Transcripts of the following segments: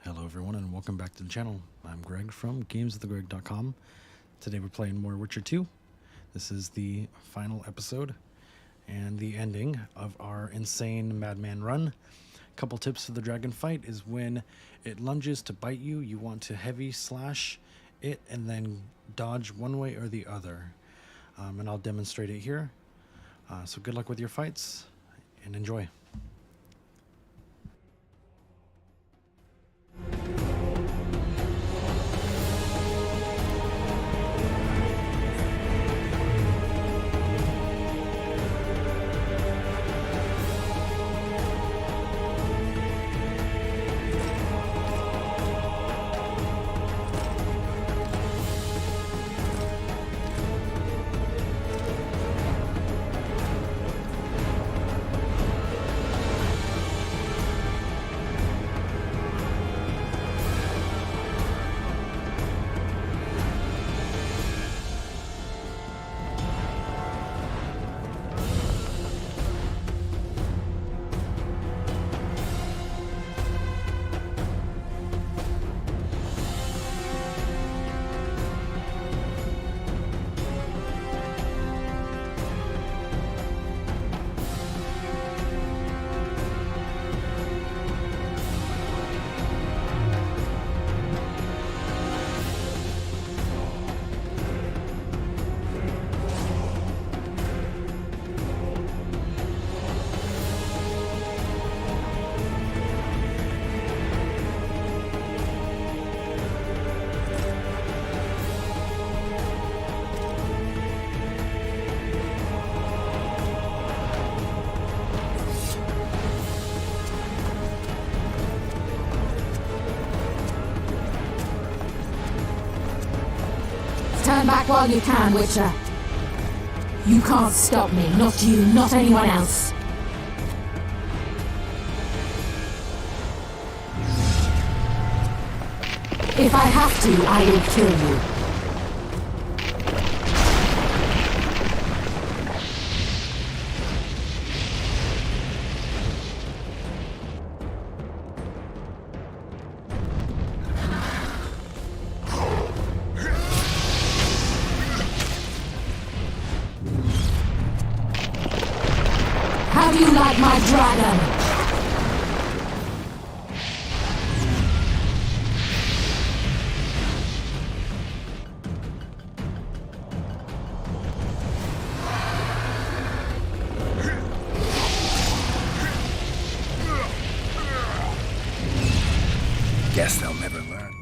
Hello everyone and welcome back to the channel. I'm Greg from gameswiththegreg.com. Today we're playing more Witcher 2. This is the final episode and the ending of our insane Madman run. Couple tips for the dragon fight is when it lunges to bite you, you want to heavy slash it and then dodge one way or the other. And I'll demonstrate it here. So good luck with your fights and enjoy. Turn back while you can, Witcher. You can't stop me, not you, not anyone else. If I have to, I will kill you. How do you like my dragon? Guess they'll never learn.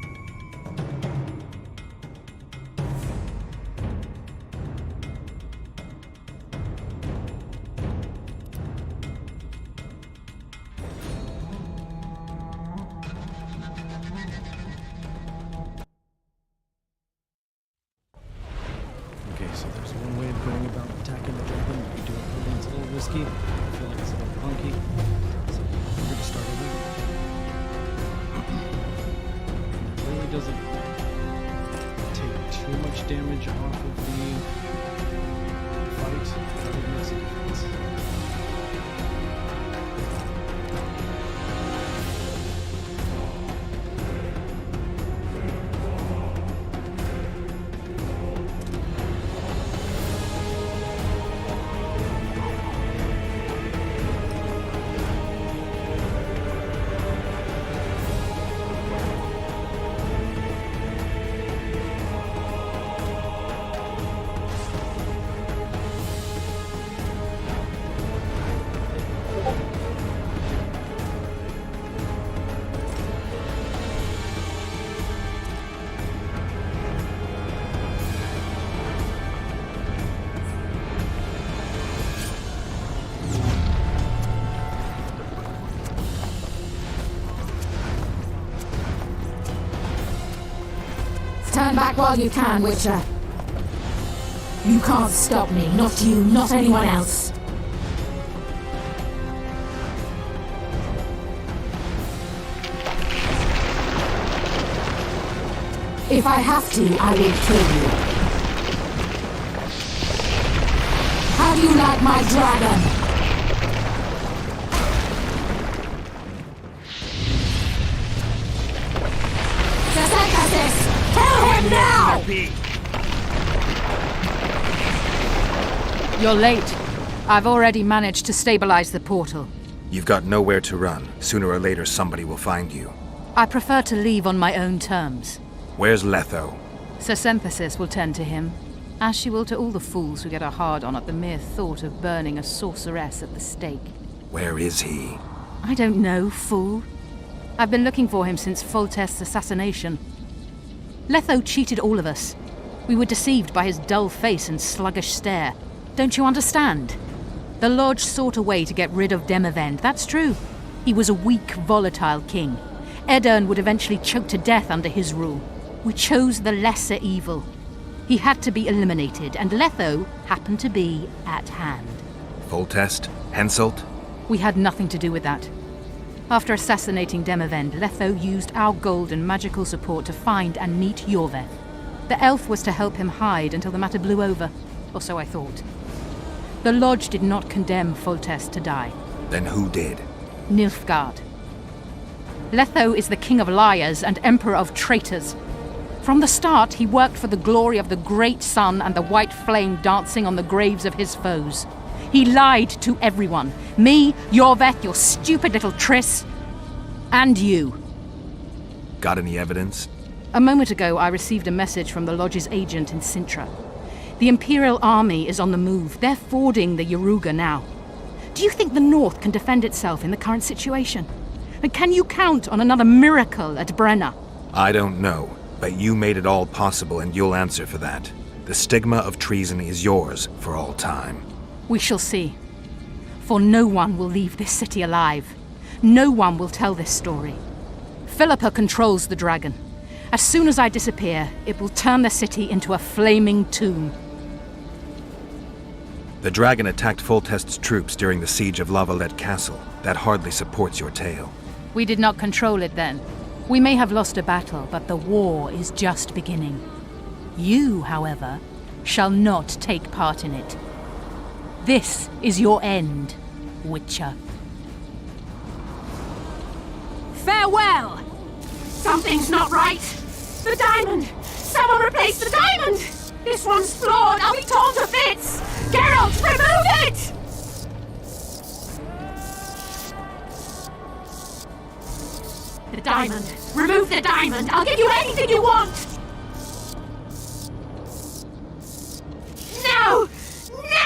Okay, so there's one way of going about attacking the dragon. You do it when it's a little risky. I feel like it's a little funky. So we're going to start over. It really doesn't take too much damage off of the fight, but it makes a difference. Turn back while you can, Witcher. You can't stop me, not you, not anyone else. If I have to, I will kill you. How do you like my dragon? now! You're late. I've already managed to stabilize the portal. You've got nowhere to run. Sooner or later, somebody will find you. I prefer to leave on my own terms. Where's Letho? Synthesis will tend to him, as she will to all the fools who get a hard-on at the mere thought of burning a sorceress at the stake. Where is he? I don't know, fool. I've been looking for him since Foltest's assassination. Letho cheated all of us. We were deceived by his dull face and sluggish stare. Don't you understand? The Lodge sought a way to get rid of Demavend, that's true. He was a weak, volatile king. Edern would eventually choke to death under his rule. We chose the lesser evil. He had to be eliminated, and Letho happened to be at hand. Foltest? Henselt? We had nothing to do with that. After assassinating Demavend, Letho used our gold and magical support to find and meet Yorveth. The elf was to help him hide until the matter blew over, or so I thought. The Lodge did not condemn Foltest to die. Then who did? Nilfgaard. Letho is the king of liars and emperor of traitors. From the start, he worked for the glory of the great sun and the white flame dancing on the graves of his foes. He lied to everyone. Me, Yorveth, your stupid little Triss, and you. Got any evidence? A moment ago, I received a message from the Lodge's agent in Sintra. The Imperial Army is on the move. They're fording the Yaruga now. Do you think the North can defend itself in the current situation? And can you count on another miracle at Brenna? I don't know, but you made it all possible and you'll answer for that. The stigma of treason is yours for all time. We shall see. For no one will leave this city alive. No one will tell this story. Philippa controls the dragon. As soon as I disappear, it will turn the city into a flaming tomb. The dragon attacked Foltest's troops during the siege of Lavalette Castle. That hardly supports your tale. We did not control it then. We may have lost a battle, but the war is just beginning. You, however, shall not take part in it. This is your end, Witcher. Farewell! Something's not right! The diamond! Someone replace the diamond! This one's flawed! I'll be torn to bits! Geralt, remove it! The diamond! Remove the diamond! I'll give you anything you want! No! No!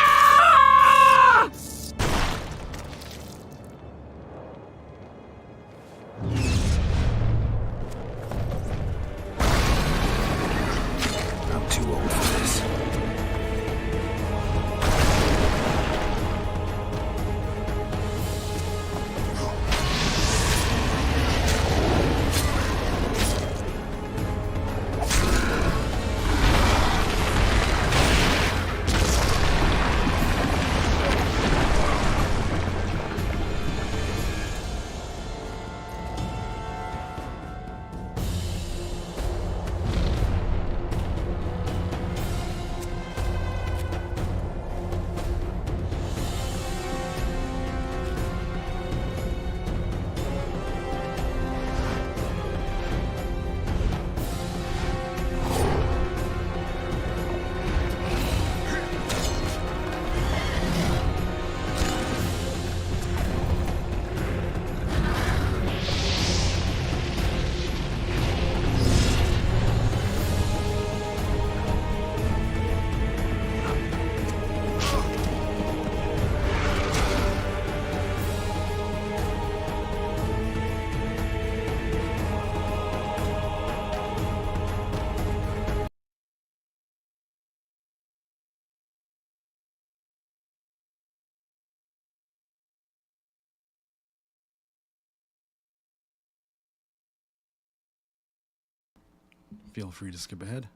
I'm too old for this. Feel free to skip ahead.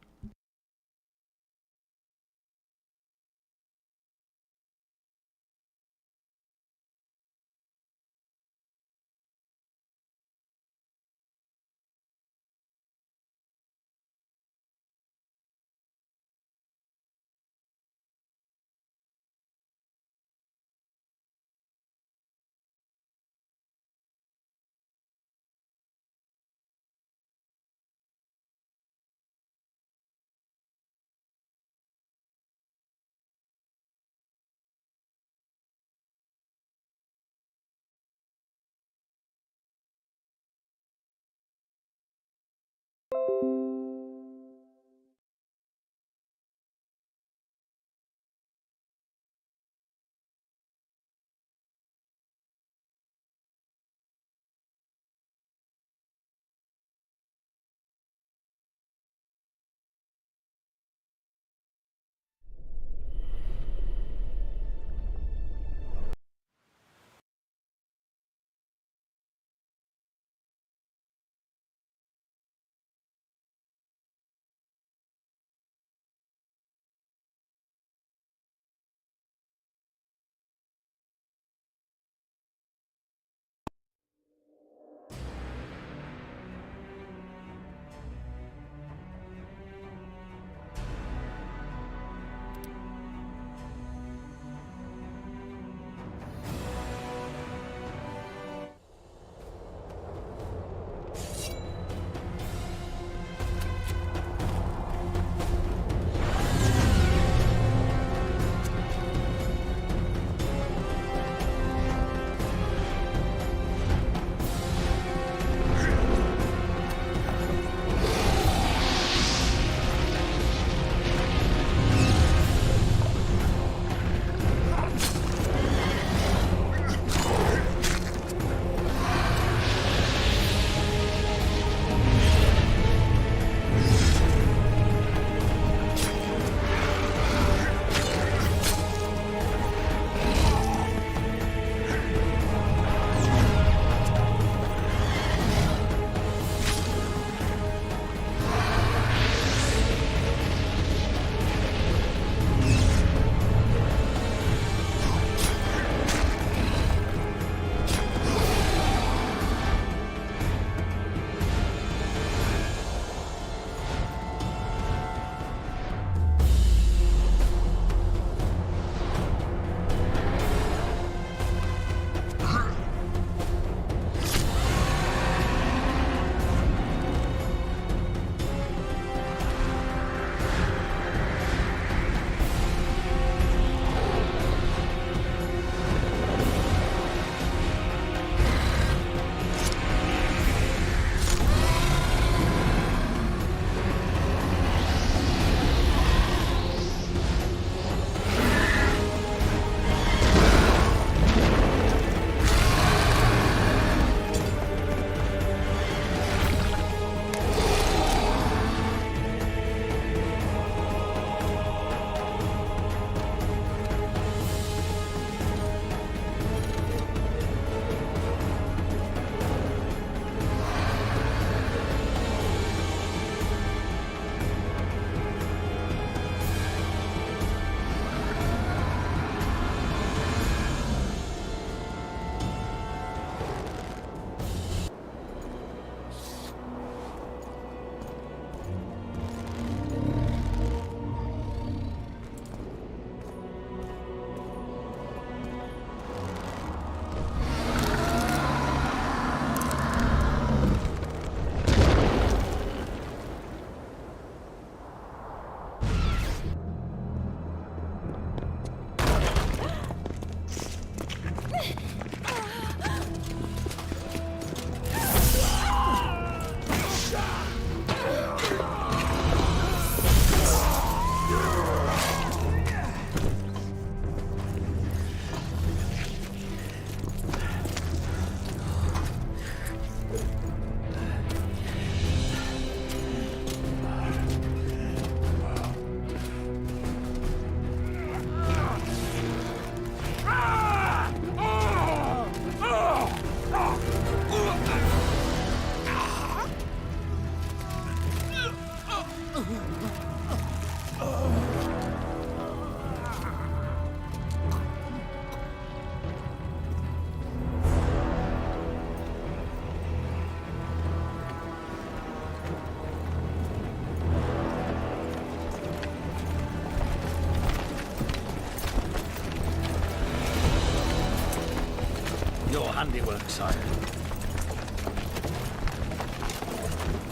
handiwork, sire.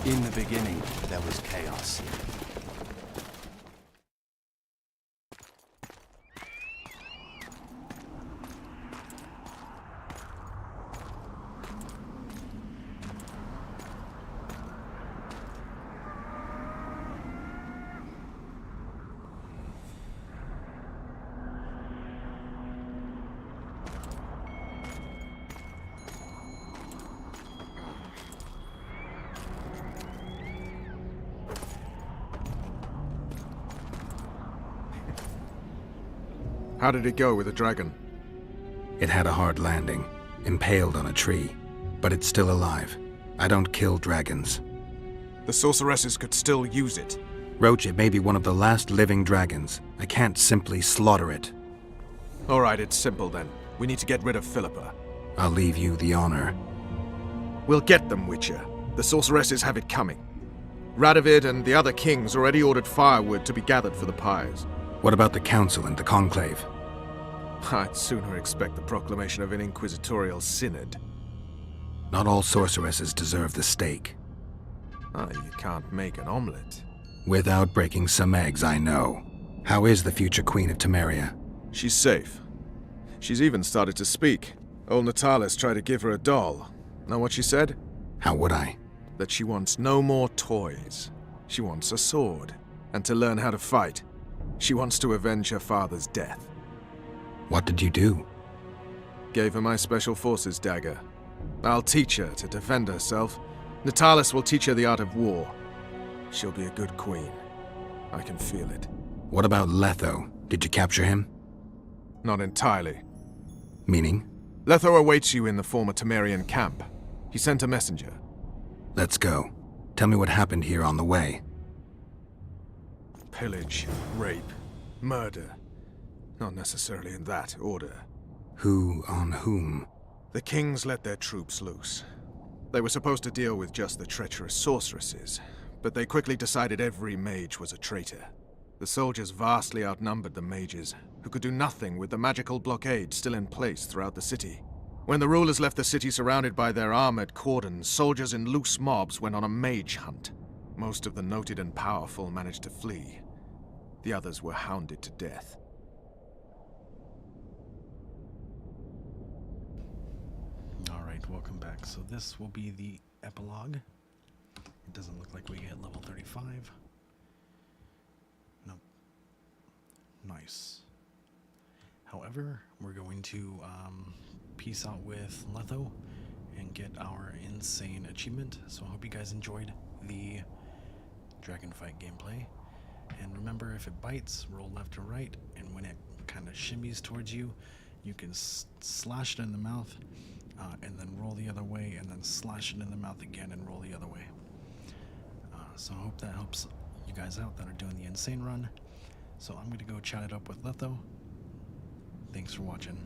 In the beginning, there was chaos. How did it go with the dragon? It had a hard landing, impaled on a tree, but it's still alive. I don't kill dragons. The sorceresses could still use it. Roach, it may be one of the last living dragons. I can't simply slaughter it. Alright, it's simple then. We need to get rid of Philippa. I'll leave you the honor. We'll get them, Witcher. The sorceresses have it coming. Radovid and the other kings already ordered firewood to be gathered for the pyres. What about the council and the conclave? I'd sooner expect the proclamation of an inquisitorial synod. Not all sorceresses deserve the stake. You can't make an omelette. Without breaking some eggs, I know. How is the future Queen of Temeria? She's safe. She's even started to speak. Old Natalis tried to give her a doll. Know what she said? How would I? That she wants no more toys. She wants a sword. And to learn how to fight. She wants to avenge her father's death. What did you do? Gave her my special forces dagger. I'll teach her to defend herself. Natalis will teach her the art of war. She'll be a good queen. I can feel it. What about Letho? Did you capture him? Not entirely. Meaning? Letho awaits you in the former Temerian camp. He sent a messenger. Let's go. Tell me what happened here on the way. Pillage, rape, murder. Not necessarily in that order. Who on whom? The kings let their troops loose. They were supposed to deal with just the treacherous sorceresses, but they quickly decided every mage was a traitor. The soldiers vastly outnumbered the mages, who could do nothing with the magical blockade still in place throughout the city. When the rulers left the city surrounded by their armored cordons, soldiers in loose mobs went on a mage hunt. Most of the noted and powerful managed to flee. The others were hounded to death. Alright, welcome back. So this will be the epilogue. It doesn't look like we hit level 35. Nope. Nice. However, we're going to peace out with Letho and get our insane achievement. So I hope you guys enjoyed the dragon fight gameplay. And remember, if it bites, roll left or right, and when it kind of shimmies towards you, you can slash it in the mouth, and then roll the other way, and then slash it in the mouth again and roll the other way. So I hope that helps you guys out that are doing the insane run. So I'm going to go chat it up with Letho. Thanks for watching.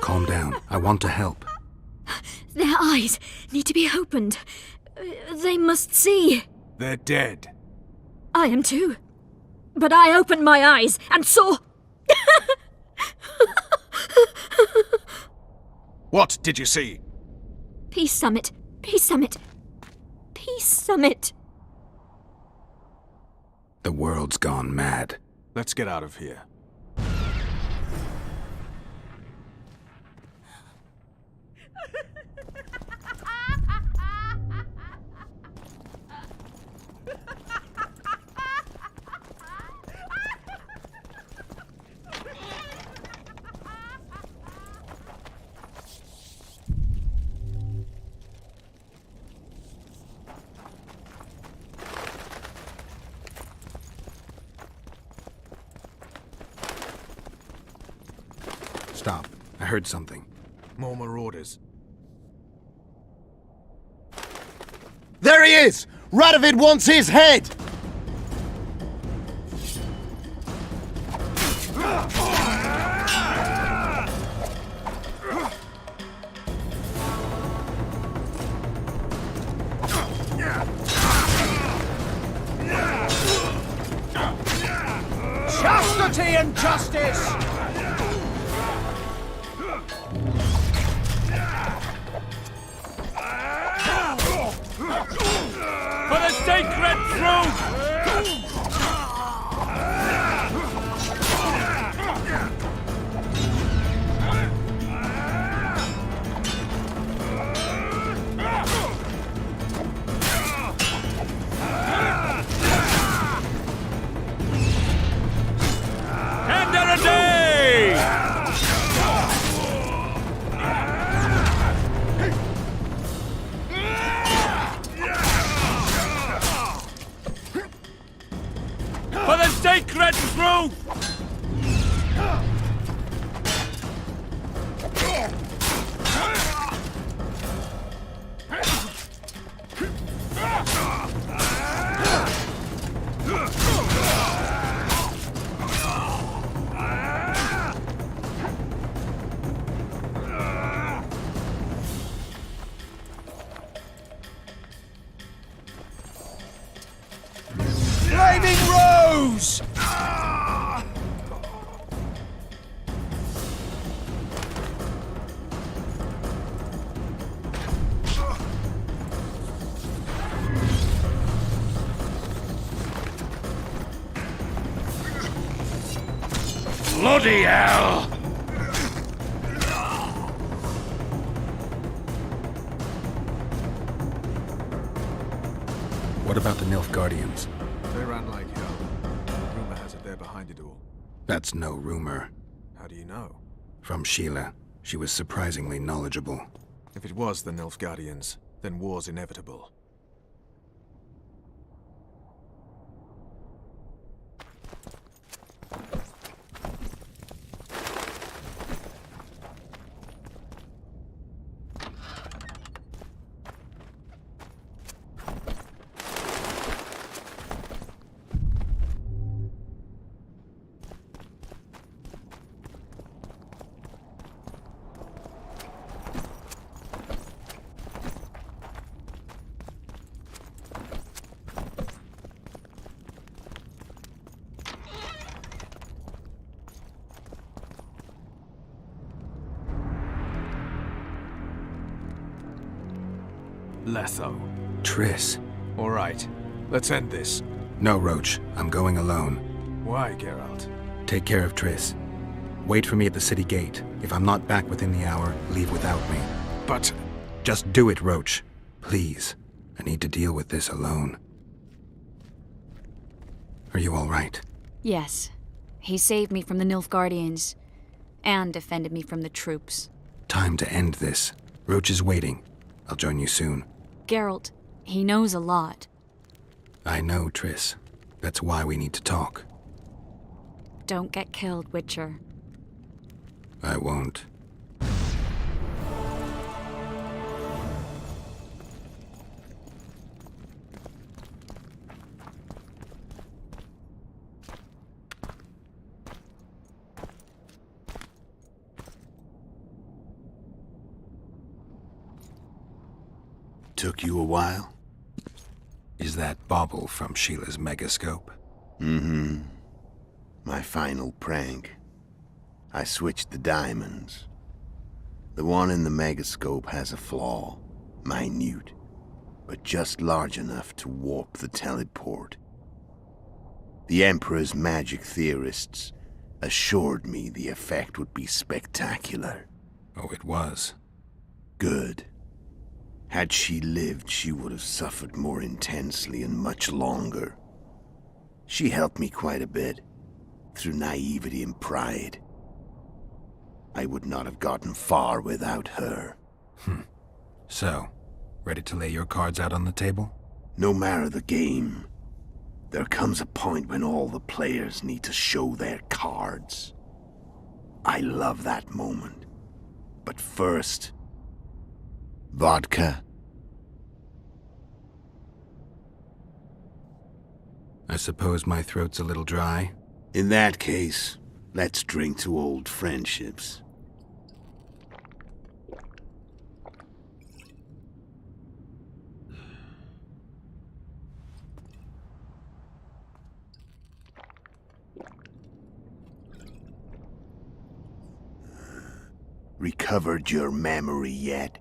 Calm down. I want to help. Their eyes need to be opened. They must see. They're dead. I am too. But I opened my eyes and saw... What did you see? Peace Summit. Peace Summit. Peace Summit. The world's gone mad. Let's get out of here. heard something. More marauders. There he is! Radovid wants his head! Chastity and justice! For the sacred truth! End of the day! For the sacred truth! Flaming Rose! Bloody hell! What about the Nilfgaardians? They ran like hell. Rumor has it they're behind it all. That's no rumor. How do you know? From Sheila. She was surprisingly knowledgeable. If it was the Nilfgaardians, then war's inevitable. Letho. Triss. All right, let's end this. No, Roach. I'm going alone. Why, Geralt? Take care of Triss. Wait for me at the city gate. If I'm not back within the hour, leave without me. But... Just do it, Roach. Please. I need to deal with this alone. Are you all right? Yes. He saved me from the Nilfgaardians, and defended me from the troops. Time to end this. Roach is waiting. I'll join you soon. Geralt, he knows a lot. I know, Triss. That's why we need to talk. Don't get killed, Witcher. I won't. Took you a while? Is that bauble from Sheila's megascope? Mm-hmm. My final prank. I switched the diamonds. The one in the megascope has a flaw. Minute. But just large enough to warp the teleport. The Emperor's magic theorists assured me the effect would be spectacular. Oh, it was. Good. Had she lived, she would have suffered more intensely and much longer. She helped me quite a bit, through naivety and pride. I would not have gotten far without her. So, ready to lay your cards out on the table? No matter the game, there comes a point when all the players need to show their cards. I love that moment. But first... vodka? I suppose my throat's a little dry. In that case, let's drink to old friendships. Recovered your memory yet?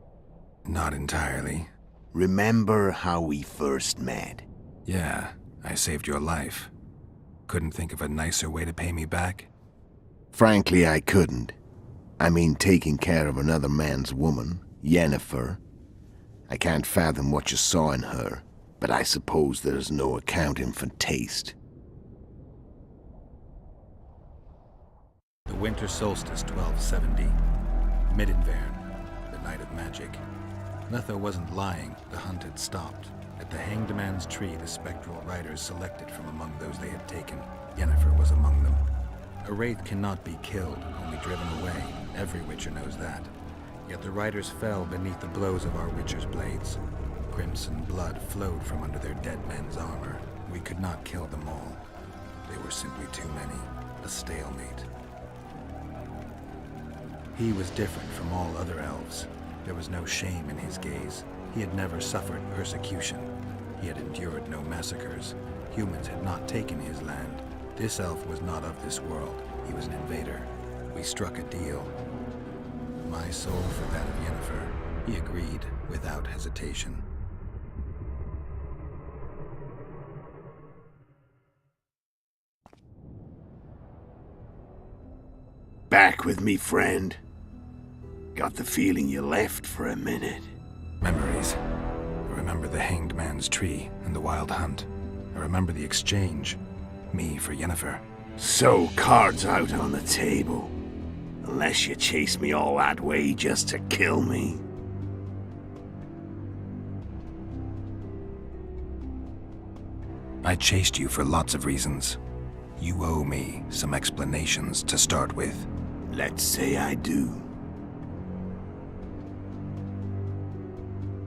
Not entirely. Remember how we first met? Yeah, I saved your life. Couldn't think of a nicer way to pay me back? Frankly, I couldn't. I mean, taking care of another man's woman, Yennefer. I can't fathom what you saw in her, but I suppose there's no accounting for taste. The winter solstice 1270. Midinvern, the night of magic. Letho wasn't lying, the hunt had stopped. At the Hanged Man's Tree, the spectral riders selected from among those they had taken. Yennefer was among them. A wraith cannot be killed, only driven away. Every witcher knows that. Yet the riders fell beneath the blows of our witcher's blades. Crimson blood flowed from under their dead men's armor. We could not kill them all. They were simply too many. A stalemate. He was different from all other elves. There was no shame in his gaze. He had never suffered persecution. He had endured no massacres. Humans had not taken his land. This elf was not of this world. He was an invader. We struck a deal. My soul for that of Yennefer. He agreed without hesitation. Back with me, friend. Got the feeling you left for a minute. Memories. I remember the Hanged Man's Tree and the Wild Hunt. I remember the exchange. Me for Yennefer. So, cards out on the table. Unless you chase me all that way just to kill me. I chased you for lots of reasons. You owe me some explanations to start with. Let's say I do.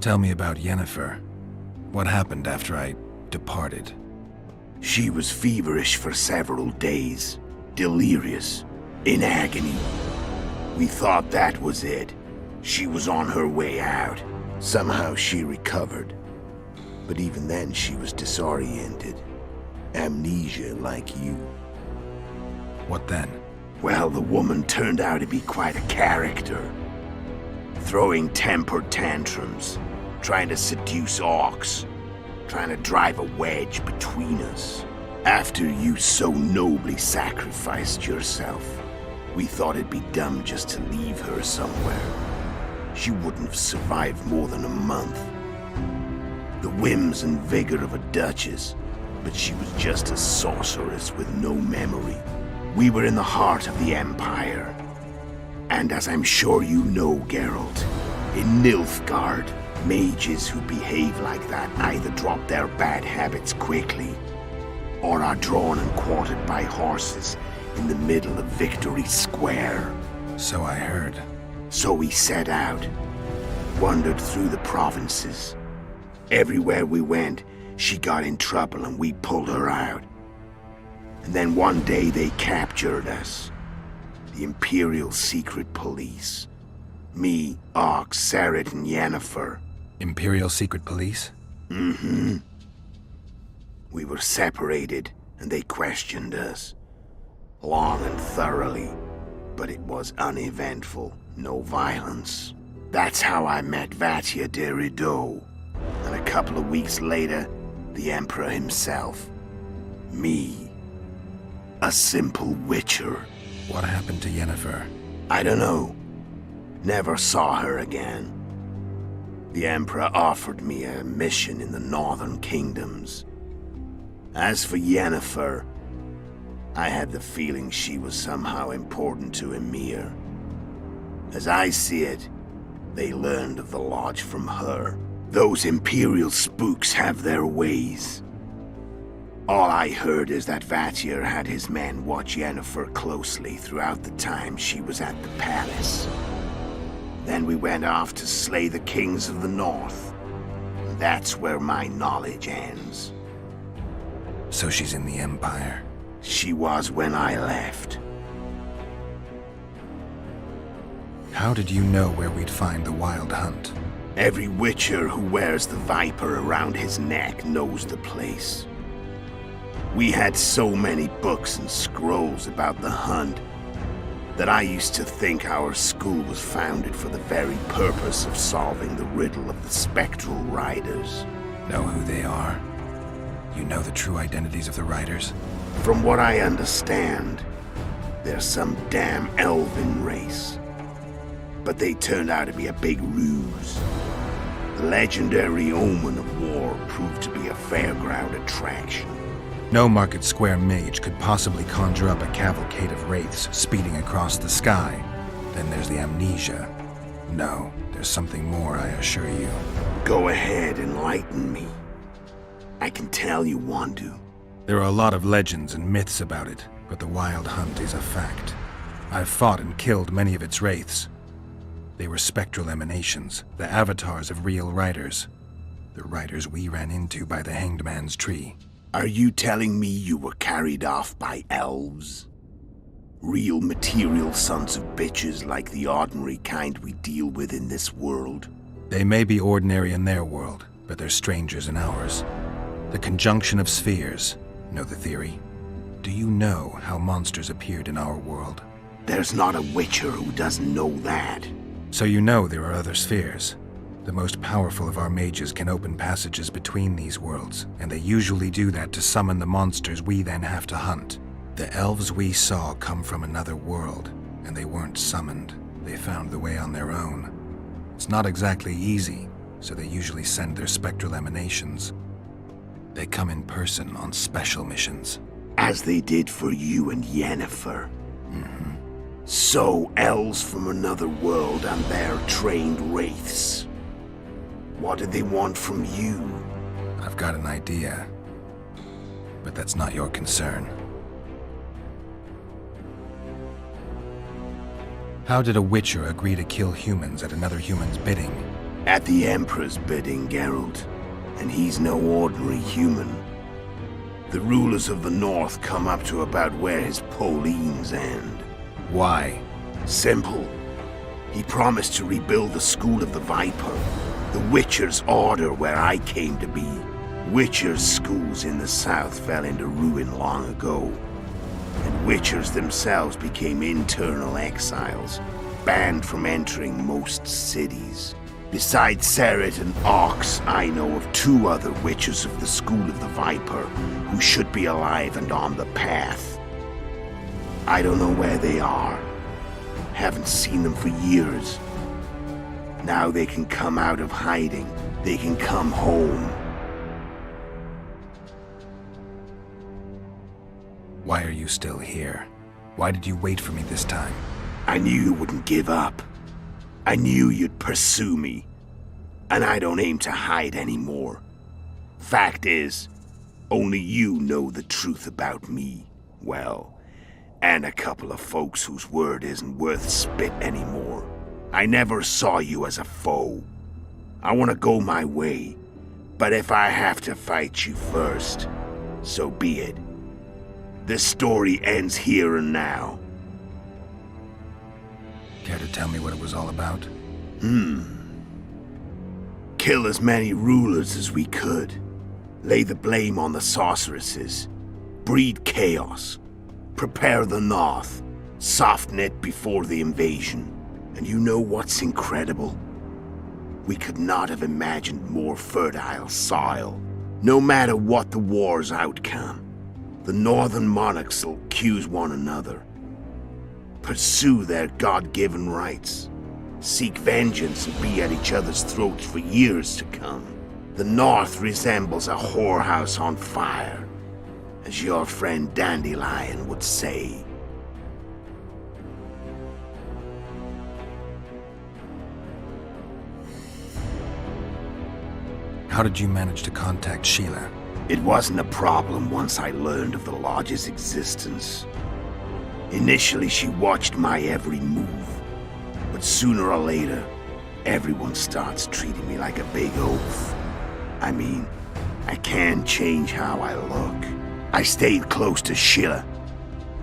Tell me about Yennefer. What happened after I departed? She was feverish for several days, delirious, in agony. We thought that was it. She was on her way out. Somehow she recovered. But even then she was disoriented. Amnesia like you. What then? Well, the woman turned out to be quite a character. Throwing tempered tantrums, trying to seduce orcs, trying to drive a wedge between us. After you so nobly sacrificed yourself, we thought it'd be dumb just to leave her somewhere. She wouldn't have survived more than a month. The whims and vigor of a duchess, but she was just a sorceress with no memory. We were in the heart of the Empire. And as I'm sure you know, Geralt, in Nilfgaard, mages who behave like that either drop their bad habits quickly, or are drawn and quartered by horses in the middle of Victory Square. So I heard. So we set out, wandered through the provinces. Everywhere we went, she got in trouble and we pulled her out. And then one day they captured us. The Imperial Secret Police. Me, Ox, Serret, and Yennefer. Imperial Secret Police? Mm-hmm. We were separated, and they questioned us. Long and thoroughly, but it was uneventful, no violence. That's how I met Vatia de Rideau. And a couple of weeks later, the Emperor himself. Me. A simple witcher. What happened to Yennefer? I don't know. Never saw her again. The Emperor offered me a mission in the Northern Kingdoms. As for Yennefer, I had the feeling she was somehow important to Emir. As I see it, they learned of the Lodge from her. Those Imperial spooks have their ways. All I heard is that Vatir had his men watch Yennefer closely throughout the time she was at the palace. Then we went off to slay the kings of the north. That's where my knowledge ends. So she's in the Empire. She was when I left. How did you know where we'd find the Wild Hunt? Every Witcher who wears the viper around his neck knows the place. We had so many books and scrolls about the hunt that I used to think our school was founded for the very purpose of solving the riddle of the spectral riders. Know who they are? You know the true identities of the riders? From what I understand, they're some damn elven race. But they turned out to be a big ruse. The legendary omen of war proved to be a fairground attraction. No Market Square mage could possibly conjure up a cavalcade of wraiths speeding across the sky. Then there's the amnesia. No, there's something more, I assure you. Go ahead, enlighten me. I can tell you want to. There are a lot of legends and myths about it, but the Wild Hunt is a fact. I've fought and killed many of its wraiths. They were spectral emanations, the avatars of real riders. The riders we ran into by the Hanged Man's tree. Are you telling me you were carried off by elves? Real material sons of bitches like the ordinary kind we deal with in this world? They may be ordinary in their world, but they're strangers in ours. The conjunction of spheres. Know the theory? Do you know how monsters appeared in our world? There's not a Witcher who doesn't know that. So you know there are other spheres. The most powerful of our mages can open passages between these worlds, and they usually do that to summon the monsters we then have to hunt. The elves we saw come from another world, and they weren't summoned. They found the way on their own. It's not exactly easy, so they usually send their spectral emanations. They come in person on special missions. As they did for you and Yennefer. Mm-hmm. So, elves from another world and their trained wraiths. What did they want from you? I've got an idea, but that's not your concern. How did a Witcher agree to kill humans at another human's bidding? At the Emperor's bidding, Geralt. And he's no ordinary human. The rulers of the North come up to about where his Pauline's end. Why? Simple. He promised to rebuild the School of the Viper, the Witcher's order where I came to be. Witcher's schools in the south fell into ruin long ago, and Witchers themselves became internal exiles, banned from entering most cities. Besides Seret and Ox, I know of 2 other Witchers of the School of the Viper who should be alive and on the path. I don't know where they are. Haven't seen them for years. Now they can come out of hiding. They can come home. Why are you still here? Why did you wait for me this time? I knew you wouldn't give up. I knew you'd pursue me. And I don't aim to hide anymore. Fact is, only you know the truth about me. Well, and a couple of folks whose word isn't worth spit anymore. I never saw you as a foe. I want to go my way, but if I have to fight you first, so be it. This story ends here and now. Care to tell me what it was all about? Kill as many rulers as we could. Lay the blame on the sorceresses. Breed chaos. Prepare the North. Soften it before the invasion. And you know what's incredible? We could not have imagined more fertile soil. No matter what the war's outcome, the northern monarchs will accuse one another. Pursue their God-given rights. Seek vengeance and be at each other's throats for years to come. The North resembles a whorehouse on fire, as your friend Dandelion would say. How did you manage to contact Sheila? It wasn't a problem once I learned of the Lodge's existence. Initially, she watched my every move, but sooner or later, everyone starts treating me like a big oaf. I mean, I can't change how I look. I stayed close to Sheila,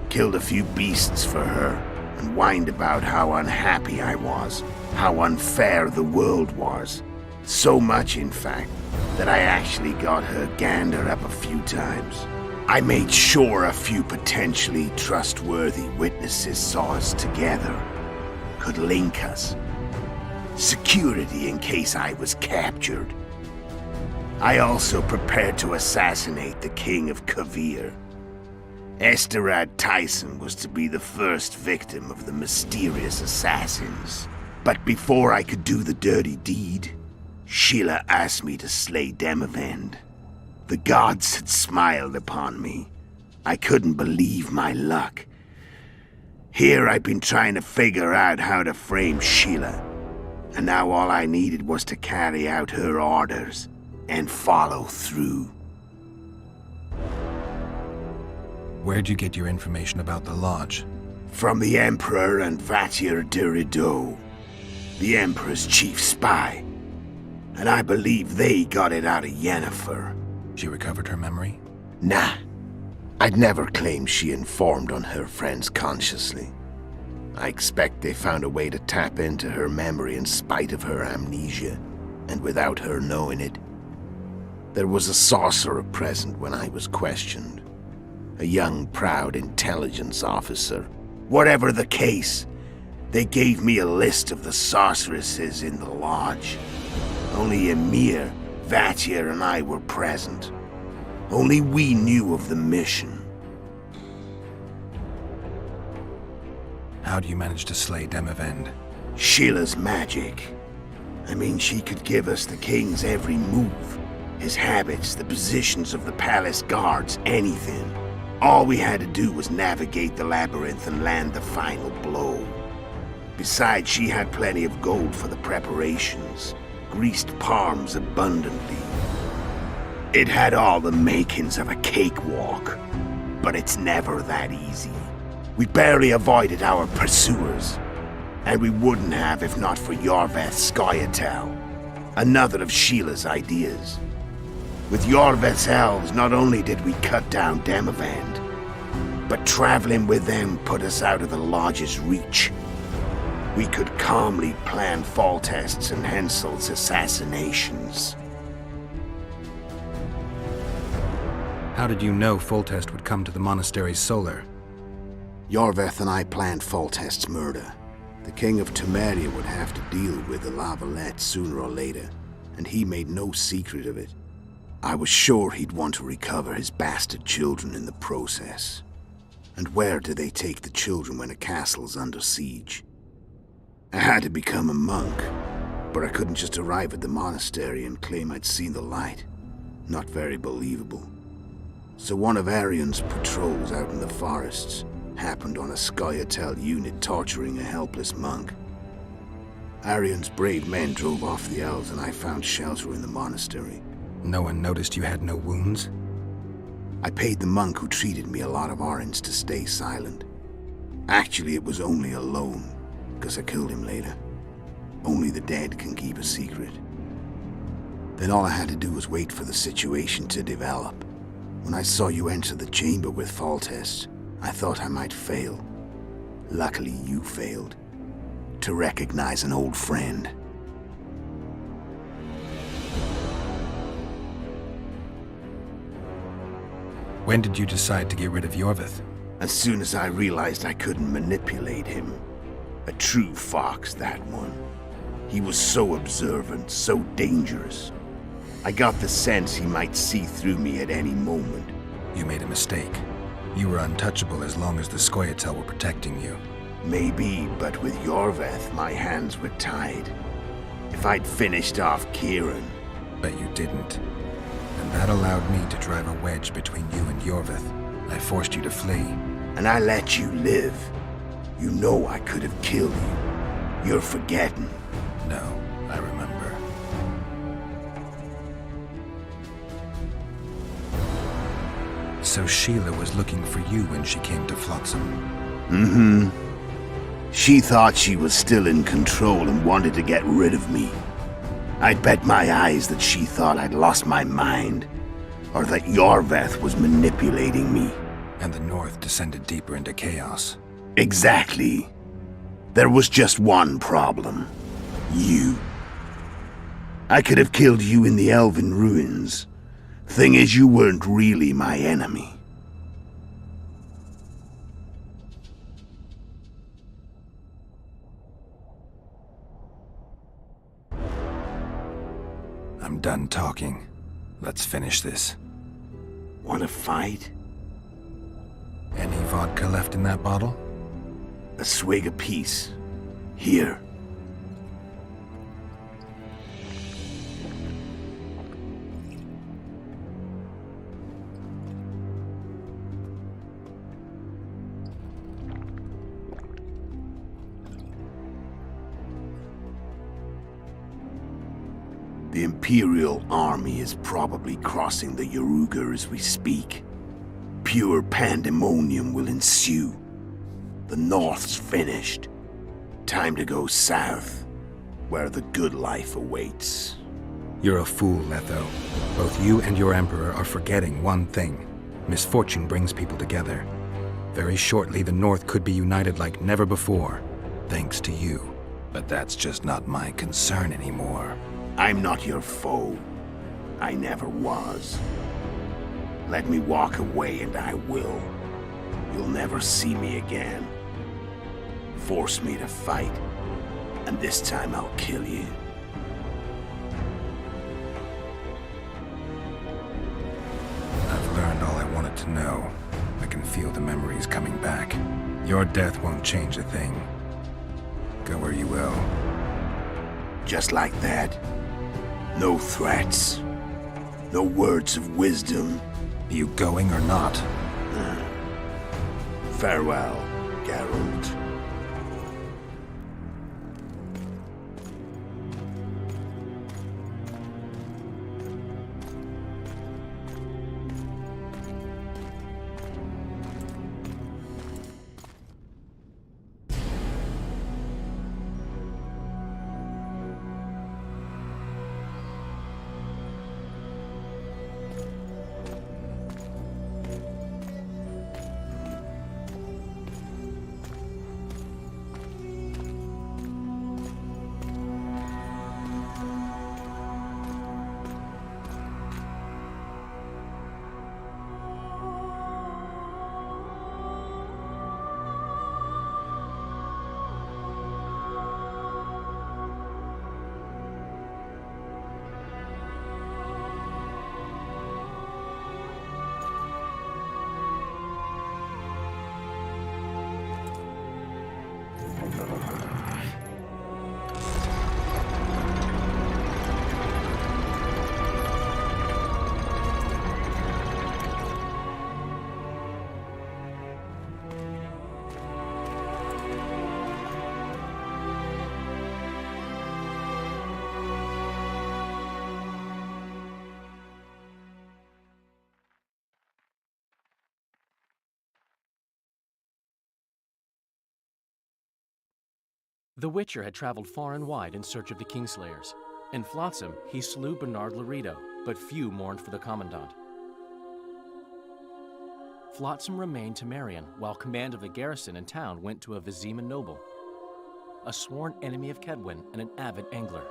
killed a few beasts for her, and whined about how unhappy I was, how unfair the world was. So much, in fact, that I actually got her gander up a few times. I made sure a few potentially trustworthy witnesses saw us together, could link us. Security in case I was captured. I also prepared to assassinate the King of Kavir. Esterad Tyson was to be the first victim of the mysterious assassins. But before I could do the dirty deed, Sheila asked me to slay Demavend. The gods had smiled upon me. I couldn't believe my luck. Here I'd been trying to figure out how to frame Sheila, and now all I needed was to carry out her orders and follow through. Where'd you get your information about the Lodge? From the Emperor and Vatir de Rideau, the Emperor's chief spy. And I believe they got it out of Yennefer. She recovered her memory? Nah. I'd never claimed she informed on her friends consciously. I expect they found a way to tap into her memory in spite of her amnesia, and without her knowing it. There was a sorcerer present when I was questioned. A young, proud intelligence officer. Whatever the case, they gave me a list of the sorceresses in the Lodge. Only Emir, Vatir, and I were present. Only we knew of the mission. How do you manage to slay Demavend? Sheila's magic. I mean, she could give us the king's every move. His habits, the positions of the palace guards, anything. All we had to do was navigate the labyrinth and land the final blow. Besides, she had plenty of gold for the preparations. Greased palms abundantly. It had all the makings of a cakewalk, but it's never that easy. We barely avoided our pursuers, and we wouldn't have if not for Yorveth Scoia'tael, another of Sheila's ideas. With Yorveth's elves, not only did we cut down Demavend, but traveling with them put us out of the Lodge's reach. We could calmly plan Foltest's and Hensel's assassinations. How did you know Foltest would come to the monastery's solar? Yorveth and I planned Foltest's murder. The King of Temeria would have to deal with the Lavalette sooner or later, and he made no secret of it. I was sure he'd want to recover his bastard children in the process. And where do they take the children when a castle's under siege? I had to become a monk, but I couldn't just arrive at the monastery and claim I'd seen the light. Not very believable. So one of Arion's patrols out in the forests happened on a Scoia'tael unit torturing a helpless monk. Arion's brave men drove off the elves and I found shelter in the monastery. No one noticed you had no wounds? I paid the monk who treated me a lot of orange to stay silent. Actually, it was only a loan, because I killed him later. Only the dead can keep a secret. Then all I had to do was wait for the situation to develop. When I saw you enter the chamber with Foltest, I thought I might fail. Luckily, you failed. To recognize an old friend. When did you decide to get rid of Yorveth? As soon as I realized I couldn't manipulate him. A true fox, that one. He was so observant, so dangerous. I got the sense he might see through me at any moment. You made a mistake. You were untouchable as long as the Scoia'tael were protecting you. Maybe, but with Yorveth, my hands were tied. If I'd finished off Kieran... But you didn't. And that allowed me to drive a wedge between you and Yorveth. I forced you to flee. And I let you live. You know I could have killed you. You're forgetting. No, I remember. So Sheila was looking for you when she came to Flotsam. Mm-hmm. She thought she was still in control and wanted to get rid of me. I'd bet my eyes that she thought I'd lost my mind, or that Yorveth was manipulating me. And the North descended deeper into chaos. Exactly. There was just one problem. You. I could have killed you in the Elven ruins. Thing is, you weren't really my enemy. I'm done talking. Let's finish this. Want to fight? Any vodka left in that bottle? A swig apiece. Here. The Imperial army is probably crossing the Yaruga as we speak. Pure pandemonium will ensue. The North's finished. Time to go south, where the good life awaits. You're a fool, Letho. Both you and your Emperor are forgetting one thing. Misfortune brings people together. Very shortly, the North could be united like never before, thanks to you. But that's just not my concern anymore. I'm not your foe. I never was. Let me walk away and I will. You'll never see me again. Force me to fight, and this time I'll kill you. I've learned all I wanted to know. I can feel the memories coming back. Your death won't change a thing. Go where you will. Just like that. No threats. No words of wisdom. You going or not? Farewell, Geralt. The Witcher had traveled far and wide in search of the Kingslayers. In Flotsam, he slew Bernard Laredo, but few mourned for the Commandant. Flotsam remained Temerian, while command of the garrison and town went to a Vizima noble, a sworn enemy of Kedwen and an avid angler.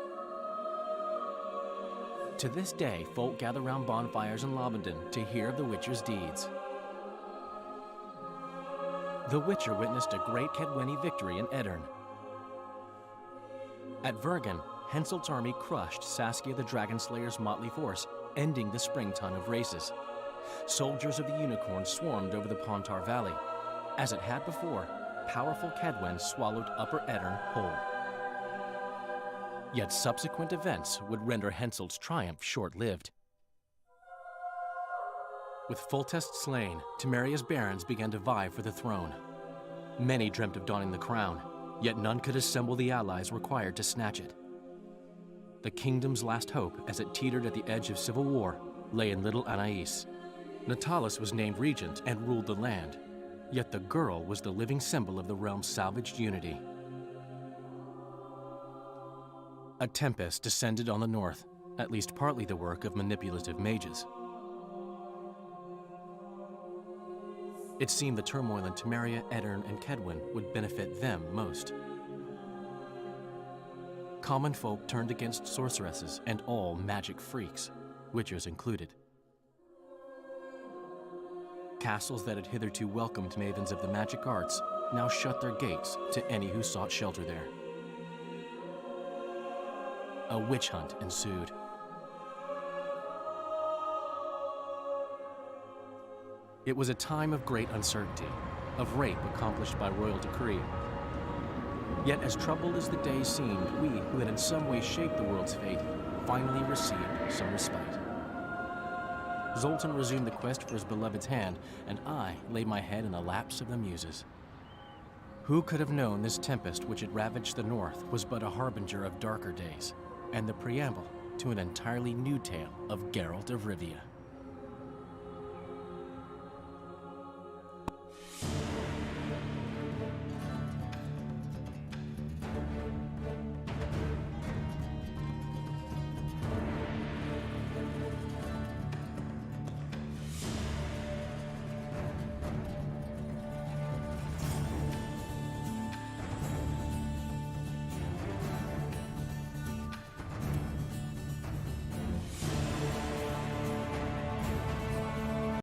To this day, folk gather round bonfires in Lobendon to hear of the Witcher's deeds. The Witcher witnessed a great Kedweni victory in Edirn. At Vergen, Henselt's army crushed Saskia the Dragonslayer's motley force, ending the springtime of races. Soldiers of the Unicorn swarmed over the Pontar Valley. As it had before, powerful Kedwen swallowed Upper Edirn whole. Yet subsequent events would render Henselt's triumph short-lived. With Foltest slain, Temeria's barons began to vie for the throne. Many dreamt of donning the crown, yet none could assemble the allies required to snatch it. The kingdom's last hope, as it teetered at the edge of civil war, lay in Little Anais. Natalis was named regent and ruled the land, yet the girl was the living symbol of the realm's salvaged unity. A tempest descended on the north, at least partly the work of manipulative mages. It seemed the turmoil in Temeria, Edirn, and Kedwen would benefit them most. Common folk turned against sorceresses and all magic freaks, witchers included. Castles that had hitherto welcomed mavens of the magic arts now shut their gates to any who sought shelter there. A witch hunt ensued. It was a time of great uncertainty, of rape accomplished by royal decree. Yet as troubled as the days seemed, we, who had in some way shaped the world's fate, finally received some respite. Zoltan resumed the quest for his beloved's hand, and I laid my head in the laps of the muses. Who could have known this tempest which had ravaged the north was but a harbinger of darker days, and the preamble to an entirely new tale of Geralt of Rivia?